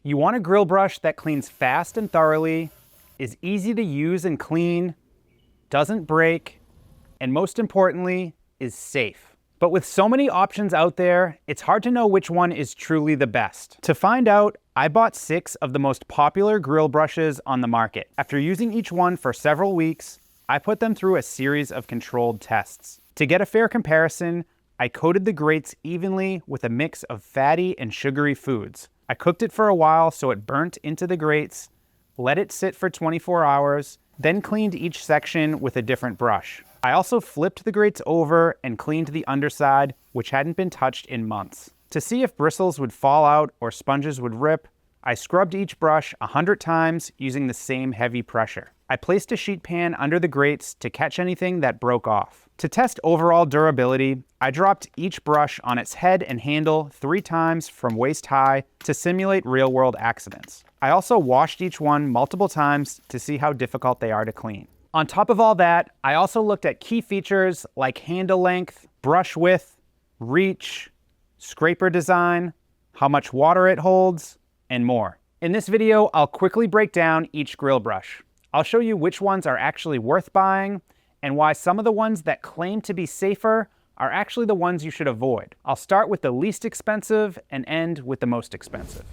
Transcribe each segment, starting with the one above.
You want a grill brush that cleans fast and thoroughly, is easy to use and clean, doesn't break, and most importantly, is safe. But with so many options out there, it's hard to know which one is truly the best. To find out, I bought 6 of the most popular grill brushes on the market. After using each one for several weeks, I put them through a series of controlled tests. To get a fair comparison, I coated the grates evenly with a mix of fatty and sugary foods. I cooked it for a while so it burnt into the grates, let it sit for 24 hours, then cleaned each section with a different brush. I also flipped the grates over and cleaned the underside, which hadn't been touched in months. To see if bristles would fall out or sponges would rip, I scrubbed each brush 100 times using the same heavy pressure. I placed a sheet pan under the grates to catch anything that broke off. To test overall durability, I dropped each brush on its head and handle 3 times from waist high to simulate real-world accidents. I also washed each one multiple times to see how difficult they are to clean. On top of all that, I also looked at key features like handle length, brush width, reach, scraper design, how much water it holds, and more. In this video, I'll quickly break down each grill brush. I'll show you which ones are actually worth buying and why some of the ones that claim to be safer are actually the ones you should avoid. I'll start with the least expensive and end with the most expensive.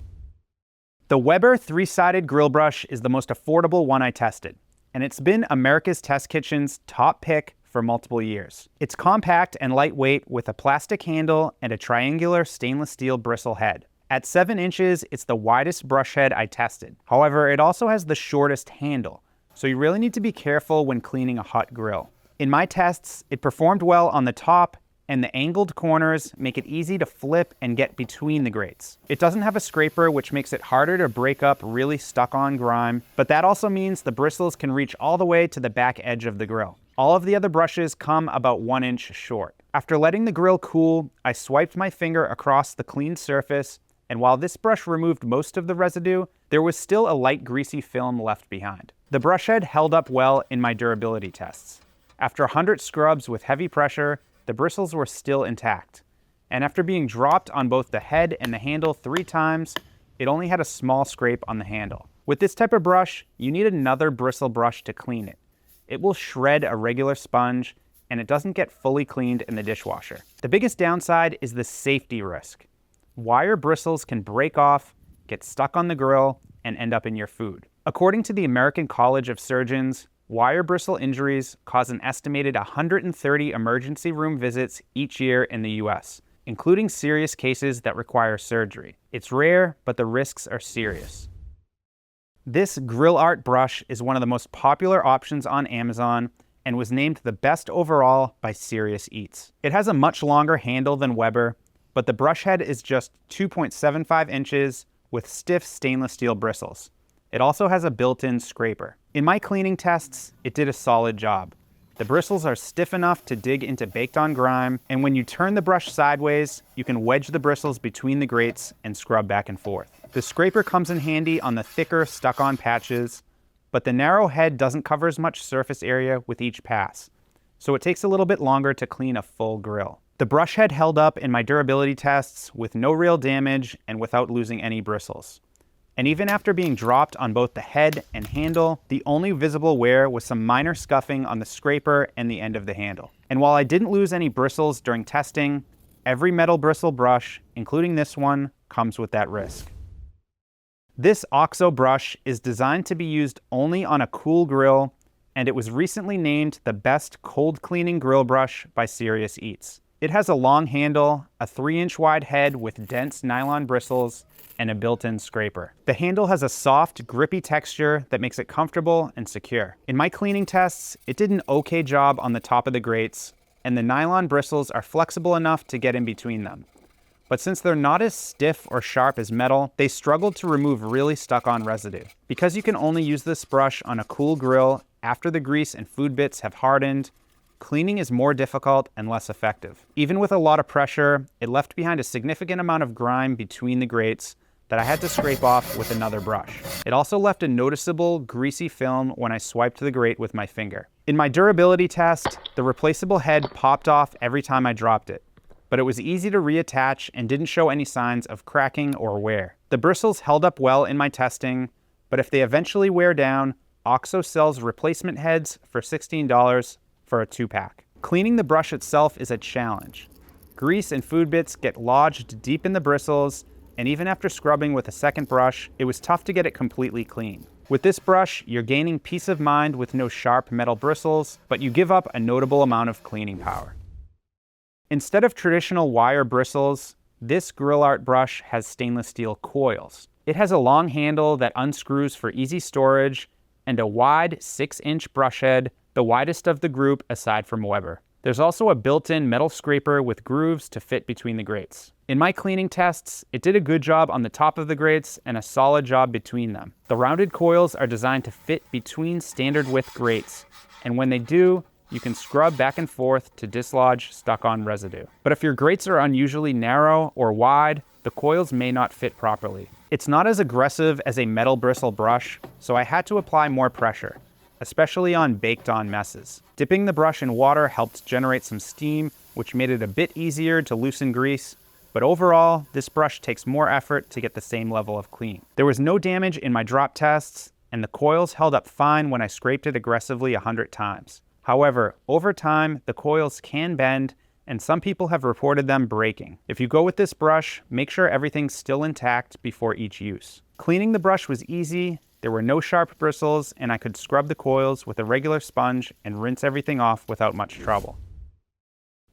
The Weber 3-sided grill brush is the most affordable one I tested, and it's been America's Test Kitchen's top pick for multiple years. It's compact and lightweight with a plastic handle and a triangular stainless steel bristle head. At 7 inches, it's the widest brush head I tested. However, it also has the shortest handle, so you really need to be careful when cleaning a hot grill. In my tests, it performed well on the top, and the angled corners make it easy to flip and get between the grates. It doesn't have a scraper, which makes it harder to break up really stuck-on grime, but that also means the bristles can reach all the way to the back edge of the grill. All of the other brushes come about 1 inch short. After letting the grill cool, I swiped my finger across the clean surface, and while this brush removed most of the residue, there was still a light greasy film left behind. The brush head held up well in my durability tests. After 100 scrubs with heavy pressure, the bristles were still intact. And after being dropped on both the head and the handle 3 times, it only had a small scrape on the handle. With this type of brush, you need another bristle brush to clean it. It will shred a regular sponge, and it doesn't get fully cleaned in the dishwasher. The biggest downside is the safety risk. Wire bristles can break off, get stuck on the grill, and end up in your food. According to the American College of Surgeons, wire bristle injuries cause an estimated 130 emergency room visits each year in the US, including serious cases that require surgery. It's rare, but the risks are serious. This Grillart brush is one of the most popular options on Amazon and was named the best overall by Serious Eats. It has a much longer handle than Weber, but the brush head is just 2.75 inches with stiff stainless steel bristles. It also has a built-in scraper. In my cleaning tests, it did a solid job. The bristles are stiff enough to dig into baked-on grime, and when you turn the brush sideways, you can wedge the bristles between the grates and scrub back and forth. The scraper comes in handy on the thicker, stuck-on patches, but the narrow head doesn't cover as much surface area with each pass, so it takes a little bit longer to clean a full grill. The brush head held up in my durability tests with no real damage and without losing any bristles. And even after being dropped on both the head and handle, the only visible wear was some minor scuffing on the scraper and the end of the handle. And while I didn't lose any bristles during testing, every metal bristle brush, including this one, comes with that risk. This OXO brush is designed to be used only on a cool grill, and it was recently named the best cold cleaning grill brush by Serious Eats. It has a long handle, a 3-inch wide head with dense nylon bristles, and a built-in scraper. The handle has a soft, grippy texture that makes it comfortable and secure. In my cleaning tests, it did an okay job on the top of the grates, and the nylon bristles are flexible enough to get in between them. But since they're not as stiff or sharp as metal, they struggled to remove really stuck-on residue. Because you can only use this brush on a cool grill after the grease and food bits have hardened, cleaning is more difficult and less effective. Even with a lot of pressure, it left behind a significant amount of grime between the grates that I had to scrape off with another brush. It also left a noticeable greasy film when I swiped the grate with my finger. In my durability test, the replaceable head popped off every time I dropped it, but it was easy to reattach and didn't show any signs of cracking or wear. The bristles held up well in my testing, but if they eventually wear down, OXO sells replacement heads for $16 for a 2-pack. Cleaning the brush itself is a challenge. Grease and food bits get lodged deep in the bristles, and even after scrubbing with a second brush, it was tough to get it completely clean. With this brush, you're gaining peace of mind with no sharp metal bristles, but you give up a notable amount of cleaning power. Instead of traditional wire bristles, this Grillart brush has stainless steel coils. It has a long handle that unscrews for easy storage and a wide 6-inch brush head, the widest of the group aside from Weber. There's also a built-in metal scraper with grooves to fit between the grates. In my cleaning tests, it did a good job on the top of the grates and a solid job between them. The rounded coils are designed to fit between standard width grates, and when they do, you can scrub back and forth to dislodge stuck-on residue. But if your grates are unusually narrow or wide, the coils may not fit properly. It's not as aggressive as a metal bristle brush, so I had to apply more pressure, especially on baked-on messes. Dipping the brush in water helped generate some steam, which made it a bit easier to loosen grease, but overall, this brush takes more effort to get the same level of clean. There was no damage in my drop tests, and the coils held up fine when I scraped it aggressively 100 times. However, over time, the coils can bend, and some people have reported them breaking. If you go with this brush, make sure everything's still intact before each use. Cleaning the brush was easy, there were no sharp bristles, and I could scrub the coils with a regular sponge and rinse everything off without much trouble.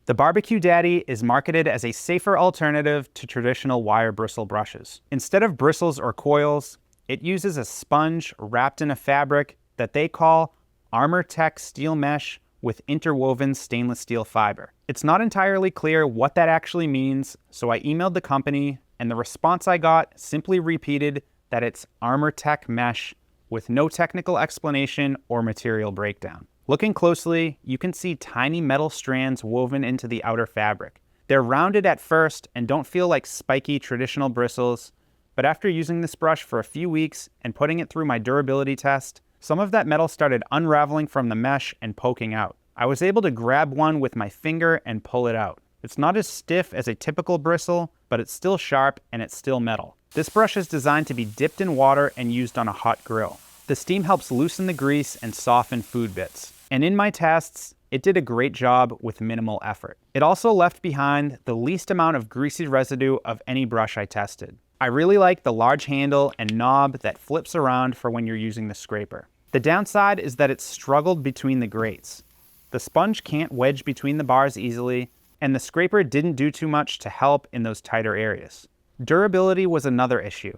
The BBQ Daddy is marketed as a safer alternative to traditional wire bristle brushes. Instead of bristles or coils, it uses a sponge wrapped in a fabric that they call ArmorTech steel mesh with interwoven stainless steel fiber. It's not entirely clear what that actually means, so I emailed the company, and the response I got simply repeated that it's ArmorTech mesh with no technical explanation or material breakdown. Looking closely, you can see tiny metal strands woven into the outer fabric. They're rounded at first and don't feel like spiky traditional bristles, but after using this brush for a few weeks and putting it through my durability test, some of that metal started unraveling from the mesh and poking out. I was able to grab one with my finger and pull it out. It's not as stiff as a typical bristle, but it's still sharp and it's still metal. This brush is designed to be dipped in water and used on a hot grill. The steam helps loosen the grease and soften food bits. And in my tests, it did a great job with minimal effort. It also left behind the least amount of greasy residue of any brush I tested. I really like the large handle and knob that flips around for when you're using the scraper. The downside is that it's struggled between the grates. The sponge can't wedge between the bars easily, and the scraper didn't do too much to help in those tighter areas. Durability was another issue.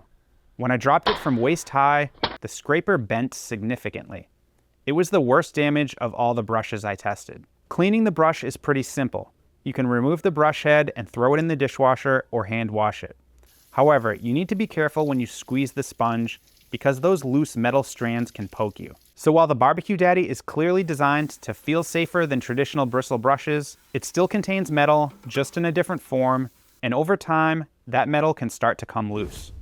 When I dropped it from waist high, the scraper bent significantly. It was the worst damage of all the brushes I tested. Cleaning the brush is pretty simple. You can remove the brush head and throw it in the dishwasher or hand wash it. However, you need to be careful when you squeeze the sponge because those loose metal strands can poke you. So while the BBQ Daddy is clearly designed to feel safer than traditional bristle brushes, it still contains metal, just in a different form, and over time, that metal can start to come loose.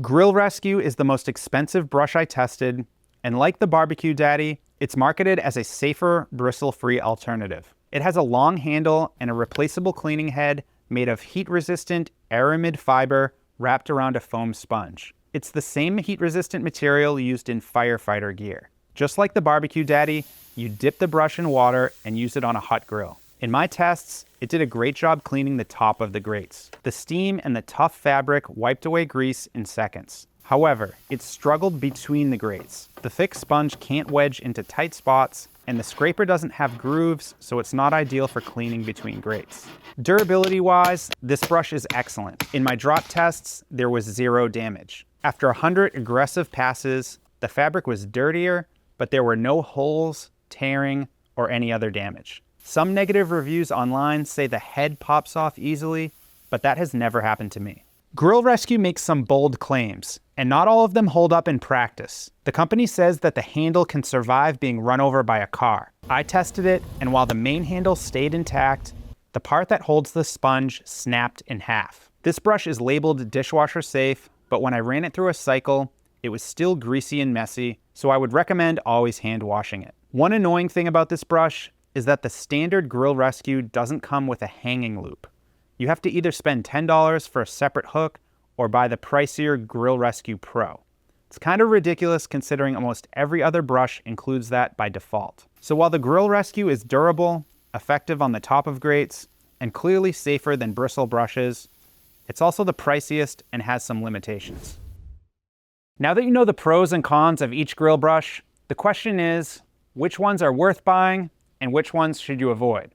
Grill Rescue is the most expensive brush I tested, and like the BBQ Daddy, it's marketed as a safer, bristle-free alternative. It has a long handle and a replaceable cleaning head made of heat-resistant aramid fiber wrapped around a foam sponge. It's the same heat-resistant material used in firefighter gear. Just like the BBQ Daddy, you dip the brush in water and use it on a hot grill. In my tests, it did a great job cleaning the top of the grates. The steam and the tough fabric wiped away grease in seconds. However, it struggled between the grates. The thick sponge can't wedge into tight spots, and the scraper doesn't have grooves, so it's not ideal for cleaning between grates. Durability-wise, this brush is excellent. In my drop tests, there was 0 damage. After 100 aggressive passes, the fabric was dirtier, but there were no holes, tearing, or any other damage. Some negative reviews online say the head pops off easily, but that has never happened to me. Grill Rescue makes some bold claims, and not all of them hold up in practice. The company says that the handle can survive being run over by a car. I tested it, and while the main handle stayed intact, the part that holds the sponge snapped in half. This brush is labeled dishwasher safe, but when I ran it through a cycle, it was still greasy and messy, so I would recommend always hand washing it. One annoying thing about this brush is that the standard Grill Rescue doesn't come with a hanging loop. You have to either spend $10 for a separate hook or buy the pricier Grill Rescue Pro. It's kind of ridiculous considering almost every other brush includes that by default. So while the Grill Rescue is durable, effective on the top of grates, and clearly safer than bristle brushes, it's also the priciest and has some limitations. Now that you know the pros and cons of each grill brush, the question is, which ones are worth buying and which ones should you avoid?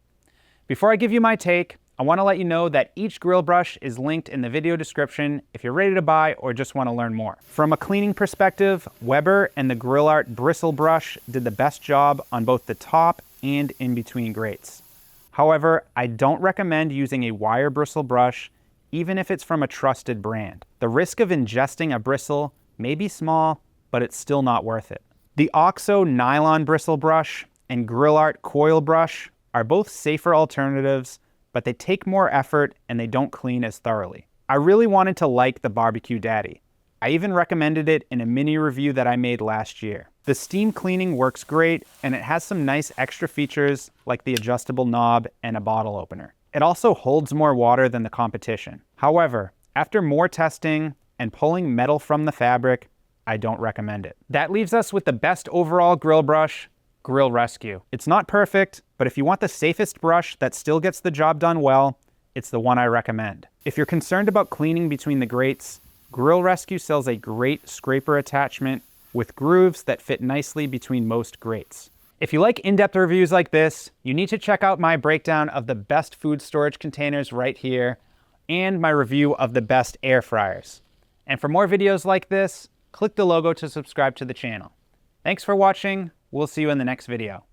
Before I give you my take, I want to let you know that each grill brush is linked in the video description if you're ready to buy or just want to learn more. From a cleaning perspective, Weber and the Grillart Bristle brush did the best job on both the top and in between grates. However, I don't recommend using a wire bristle brush, even if it's from a trusted brand. The risk of ingesting a bristle may be small, but it's still not worth it. The OXO nylon bristle brush and Grillart Coil brush are both safer alternatives, but they take more effort and they don't clean as thoroughly. I really wanted to like the BBQ Daddy. I even recommended it in a mini review that I made last year. The steam cleaning works great, and it has some nice extra features like the adjustable knob and a bottle opener. It also holds more water than the competition. However, after more testing and pulling metal from the fabric, I don't recommend it. That leaves us with the best overall grill brush, Grill Rescue. It's not perfect, but if you want the safest brush that still gets the job done well, it's the one I recommend. If you're concerned about cleaning between the grates, Grill Rescue sells a great scraper attachment with grooves that fit nicely between most grates. If you like in-depth reviews like this, you need to check out my breakdown of the best food storage containers right here and my review of the best air fryers. And for more videos like this, click the logo to subscribe to the channel. Thanks for watching. We'll see you in the next video.